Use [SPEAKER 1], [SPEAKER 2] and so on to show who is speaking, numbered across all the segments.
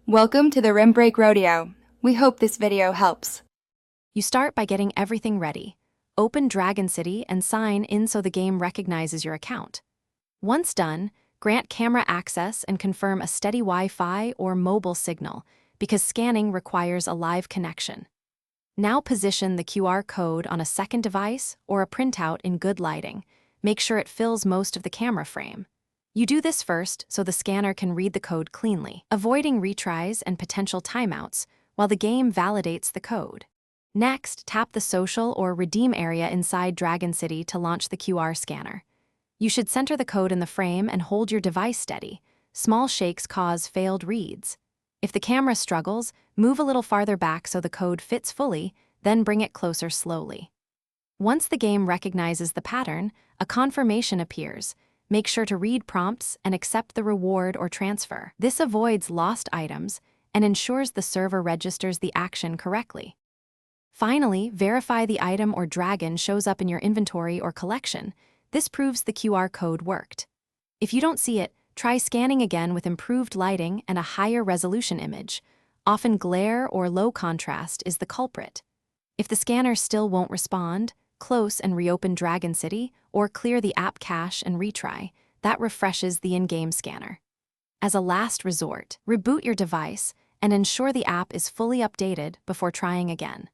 [SPEAKER 1] Welcome to the Rim Break Rodeo. We hope this video helps.
[SPEAKER 2] You start by getting everything ready. Open Dragon City and sign in so the game recognizes your account. Once done, grant camera access and confirm a steady Wi-Fi or mobile signal, because scanning requires a live connection. Now position the QR code on a second device or a printout in good lighting. Make sure it fills most of the camera frame. You do this first so the scanner can read the code cleanly, avoiding retries and potential timeouts while the game validates the code. Next, tap the social or redeem area inside Dragon City to launch the QR scanner. You should center the code in the frame and hold your device steady. Small shakes cause failed reads. If the camera struggles, move a little farther back so the code fits fully, then bring it closer slowly. Once the game recognizes the pattern, a confirmation appears. Make sure to read prompts and accept the reward or transfer. This avoids lost items and ensures the server registers the action correctly. Finally, verify the item or dragon shows up in your inventory or collection. This proves the QR code worked. If you don't see it, try scanning again with improved lighting and a higher resolution image. Often glare or low contrast is the culprit. If the scanner still won't respond, close and reopen Dragon City, or clear the app cache and retry. That refreshes the in-game scanner. As a last resort, reboot your device and ensure the app is fully updated before trying again.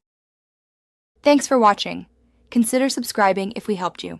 [SPEAKER 1] Thanks for watching. Consider subscribing if we helped you.